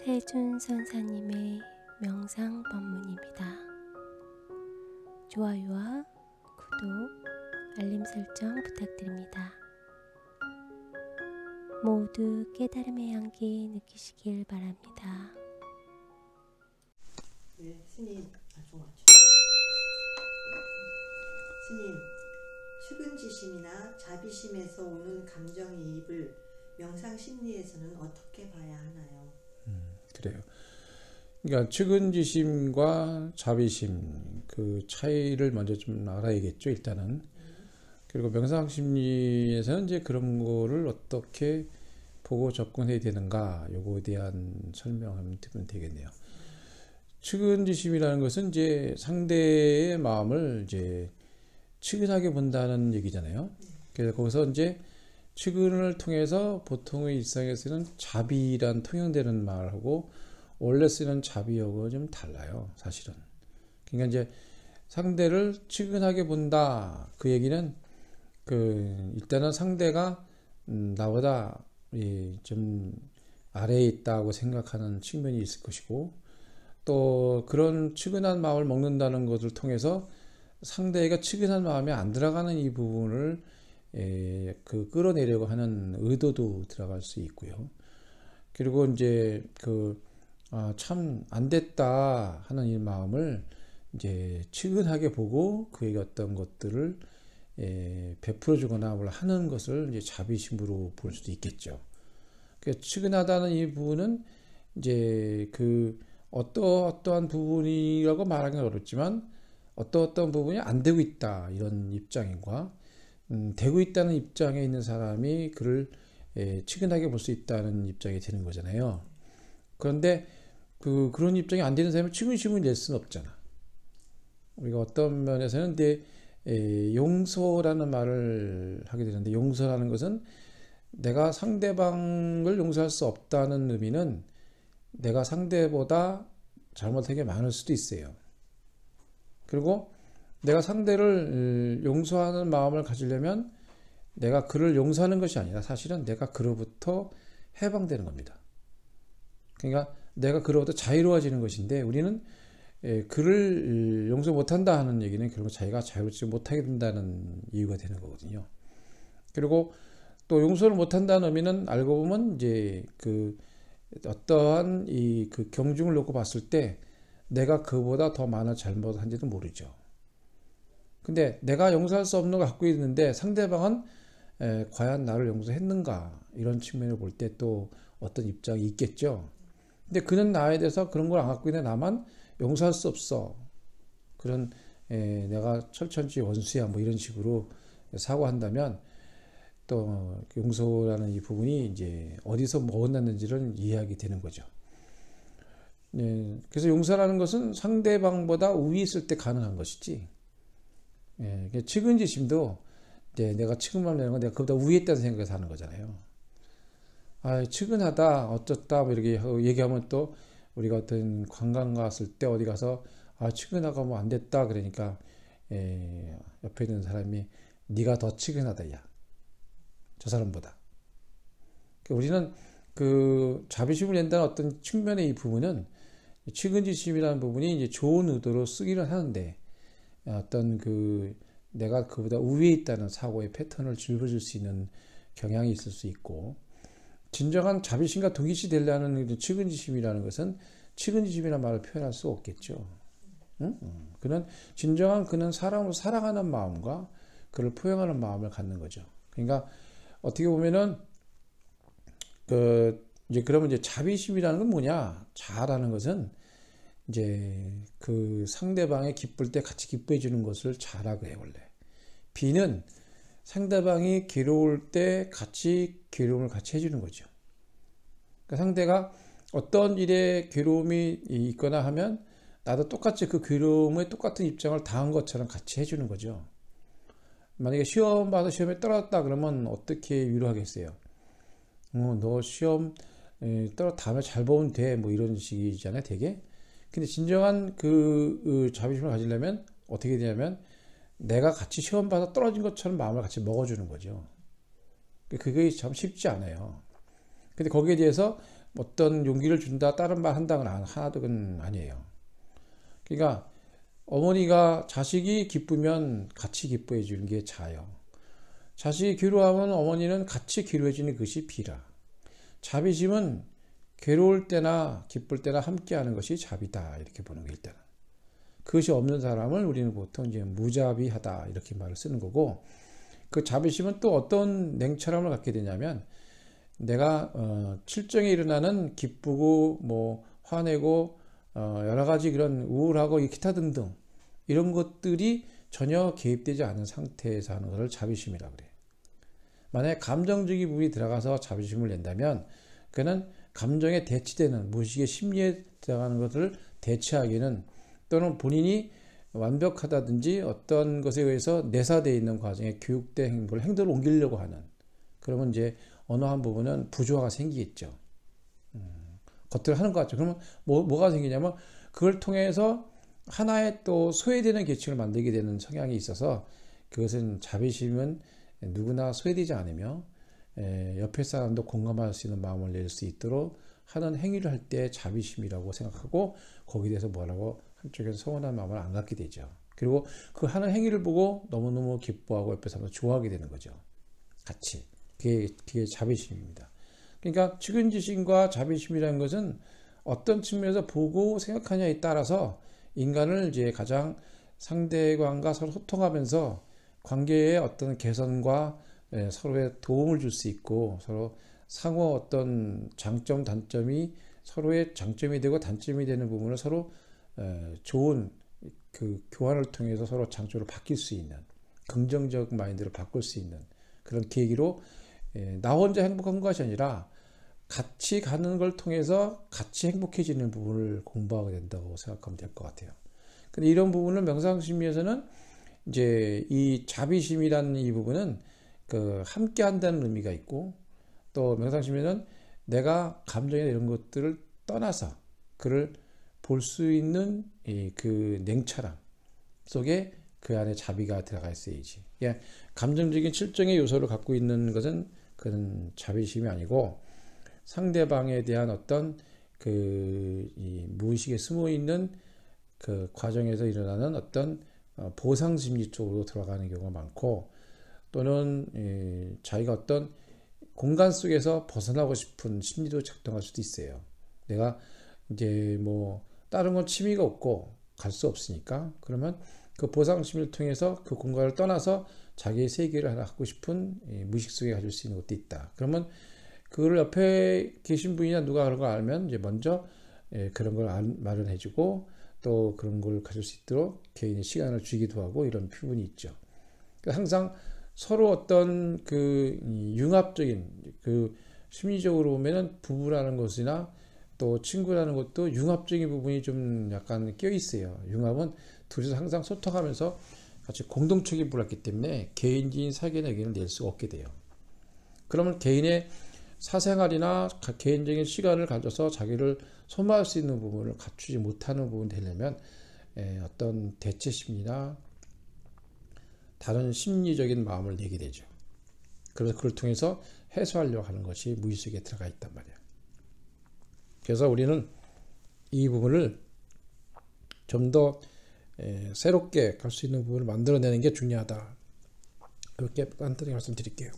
세준 선사님의 명상 법문입니다. 좋아요와 구독, 알림 설정 부탁드립니다. 모두 깨달음의 향기 느끼시길 바랍니다. 네, 스님, 스님, 측은지심이나 자비심에서 오는 감정이입을 명상 심리에서는 어떻게 봐야 하나요? 그래요. 그러니까 측은지심과 자비심 그 차이를 먼저 좀 알아야겠죠, 일단은. 그리고 명상 심리에서는 이제 그런 거를 어떻게 보고 접근해야 되는가, 요거에 대한 설명을 드리면 되겠네요. 측은지심이라는 것은 이제 상대의 마음을 이제 측은하게 본다는 얘기잖아요. 그래서 거기서 이제 측은을 통해서 보통의 일상에서는 자비란 통용되는 말하고 원래 쓰는 자비하고 좀 달라요, 사실은. 그러니까 이제 상대를 측은하게 본다. 그 얘기는 일단은 상대가 나보다 좀 아래에 있다고 생각하는 측면이 있을 것이고, 또 그런 측은한 마음을 먹는다는 것을 통해서 상대가 측은한 마음에 안 들어가는 이 부분을 끌어내려고 하는 의도도 들어갈 수 있고요. 그리고 이제 참 안 됐다 하는 이 마음을 이제 측은하게 보고 그에게 어떤 것들을 베풀어주거나 하는 것을 이제 자비심으로 볼 수도 있겠죠. 그러니까 측은하다는 이 부분은 이제 어떠한 부분이라고 말하기는 어렵지만 어떤 부분이 안 되고 있다 이런 입장과 되고 있다는 입장에 있는 사람이 그를 측은하게 볼 수 있다는 입장이 되는 거잖아요. 그런데 그런 입장이 안 되는 사람이 측은심을 낼 수는 없잖아. 우리가 어떤 면에서는 용서라는 말을 하게 되는데, 용서라는 것은 내가 상대방을 용서할 수 없다는 의미는 내가 상대보다 잘못한 게 많을 수도 있어요. 그리고 내가 상대를 용서하는 마음을 가지려면 내가 그를 용서하는 것이 아니라 사실은 내가 그로부터 해방되는 겁니다. 그러니까 내가 그로부터 자유로워지는 것인데, 우리는 그를 용서 못한다 하는 얘기는 결국 자기가 자유롭지 못하게 된다는 이유가 되는 거거든요. 그리고 또 용서를 못한다는 의미는 알고 보면 이제 어떠한 경중을 놓고 봤을 때 내가 그보다 더 많은 잘못한지도 모르죠. 근데 내가 용서할 수 없는 걸 갖고 있는데 상대방은 과연 나를 용서했는가, 이런 측면을 볼 때 또 어떤 입장이 있겠죠. 근데 그는 나에 대해서 그런 걸 안 갖고 있는데 나만 용서할 수 없어, 그런 내가 철천지 원수야 이런 식으로 사고한다면 또 용서라는 이 부분이 이제 어디서 어긋났는지를 이해하게 되는 거죠. 그래서 용서라는 것은 상대방보다 우위에 있을 때 가능한 것이지, 측은지심도 내가 측은만 내는 건 내가 그보다 위에 있다는 생각에서 하는 거잖아요. 측은하다 어쩌다 이렇게 얘기하면 또 우리가 어떤 관광 갔을 때 어디 가서 측은하고 안 됐다 그러니까 옆에 있는 사람이 네가 더 측은하다, 야, 저 사람보다. 우리는 자비심을 낸다는 어떤 측면의 이 부분은, 측은지심이라는 부분이 이제 좋은 의도로 쓰기는 하는데 어떤 내가 그보다 우위에 있다는 사고의 패턴을 짚어줄 수 있는 경향이 있을 수 있고, 진정한 자비심과 동일시 되려는 측은지심이라는 것은 측은지심이라는 말을 표현할 수 없겠죠. 그는 사람으로 사랑하는 마음과 그를 포용하는 마음을 갖는 거죠. 그러니까 어떻게 보면은 그러면 이제 자비심이라는 건 뭐냐? 자라는 것은 이제 상대방이 기쁠 때 같이 기뻐해 주는 것을 자라고 해요, 원래. 비는 상대방이 괴로울 때 같이 괴로움을 같이 해주는 거죠. 그러니까 상대가 어떤 일에 괴로움이 있거나 하면 나도 똑같이 그 괴로움에 똑같은 입장을 당한 것처럼 같이 해주는 거죠. 만약에 시험 봐서 시험에 떨어졌다 그러면 어떻게 위로하겠어요? 너 시험 다음에 잘 보면 돼, 이런 식이잖아요, 되게. 근데 진정한 자비심을 가지려면 어떻게 되냐면 내가 같이 시험 봐서 떨어진 것처럼 마음을 같이 먹어주는 거죠. 그게 참 쉽지 않아요. 근데 거기에 대해서 어떤 용기를 준다, 다른 말 한다는 하나도 아니에요. 그러니까 어머니가 자식이 기쁘면 같이 기뻐해 주는 게 자요. 자식이 괴로워하면 어머니는 같이 괴로워해 주는 것이 비라. 자비심은 괴로울 때나 기쁠 때나 함께하는 것이 자비다, 이렇게 보는 게 일단은. 그것이 없는 사람을 우리는 보통 이제 무자비하다, 이렇게 말을 쓰는 거고, 그 자비심은 또 어떤 냉철함을 갖게 되냐면, 내가 칠정에 일어나는 기쁘고 뭐 화내고 여러 가지 그런 우울하고 기타 등등 이런 것들이 전혀 개입되지 않은 상태에서 하는 것을 자비심이라고 그래요. 만약에 감정적인 부분이 들어가서 자비심을 낸다면 그는 감정에 대치되는 무의식의 심리에 들어가는 것을 대체하기는, 또는 본인이 완벽하다든지 어떤 것에 의해서 내사되어 있는 과정에 교육된 행동을 옮기려고 하는, 그러면 이제 어느 한 부분은 부조화가 생기겠죠. 겉을 하는 것 같죠. 그러면 뭐가 생기냐면 그걸 통해서 하나의 또 소외되는 계층을 만들게 되는 성향이 있어서, 그것은 자비심은 누구나 소외되지 않으며 옆에 사람도 공감할 수 있는 마음을 낼 수 있도록 하는 행위를 할 때 자비심이라고 생각하고, 거기에 대해서 뭐라고 한쪽에서 서운한 마음을 안 갖게 되죠. 그리고 그 하는 행위를 보고 너무너무 기뻐하고 옆에 사람도 좋아하게 되는 거죠. 같이. 그게 자비심입니다. 그러니까 측은지심과 자비심이라는 것은 어떤 측면에서 보고 생각하냐에 따라서 인간을 이제 가장 상대방과 서로 소통하면서 관계의 어떤 개선과 서로의 도움을 줄 수 있고, 서로 상호 어떤 장점, 단점이 서로의 장점이 되고 단점이 되는 부분을 서로 좋은 그 교환을 통해서 서로 장점으로 바뀔 수 있는, 긍정적 마인드로 바꿀 수 있는 그런 계기로, 나 혼자 행복한 것이 아니라 같이 가는 걸 통해서 같이 행복해지는 부분을 공부하게 된다고 생각하면 될 것 같아요. 근데 이런 부분을 명상심리에서는 이제 이 자비심이라는 이 부분은 그 함께 한다는 의미가 있고, 또 명상심리는 내가 감정이나 이런 것들을 떠나서 그를 볼 수 있는 그 냉철함 속에 그 안에 자비가 들어가 있어야지. 감정적인 칠정의 요소를 갖고 있는 것은 그런 자비심이 아니고, 상대방에 대한 어떤 이 무의식에 숨어 있는 그 과정에서 일어나는 어떤 보상 심리 쪽으로 들어가는 경우가 많고, 또는 자기가 어떤 공간 속에서 벗어나고 싶은 심리도 작동할 수도 있어요. 내가 이제 뭐 다른 건 취미가 없고 갈 수 없으니까, 그러면 그 보상 심리를 통해서 그 공간을 떠나서 자기의 세계를 하나 갖고 싶은 무의식 속에 가질 수 있는 것도 있다. 그러면 그걸 옆에 계신 분이나 누가 그런 걸 알면 이제 먼저 그런 걸 마련해주고, 또 그런 걸 가질 수 있도록 개인의 시간을 주기도 하고, 이런 부분이 있죠. 항상 서로 어떤 그 융합적인, 그 심리적으로 보면은 부부라는 것이나 또 친구라는 것도 융합적인 부분이 좀 약간 껴 있어요. 융합은 둘이서 항상 소통하면서 같이 공동체에 불었기 때문에 개인적인 사견의 의견을 낼 수가 없게 돼요. 그러면 개인의 사생활이나 개인적인 시간을 가져서 자기를 소모할 수 있는 부분을 갖추지 못하는 부분이 되려면 어떤 대체 심리나 다른 심리적인 마음을 내게 되죠. 그래서 그걸 통해서 해소하려고 하는 것이 무의식에 들어가 있단 말이에요. 그래서 우리는 이 부분을 좀 더 새롭게 갈 수 있는 부분을 만들어내는 게 중요하다. 그렇게 간단히 말씀드릴게요.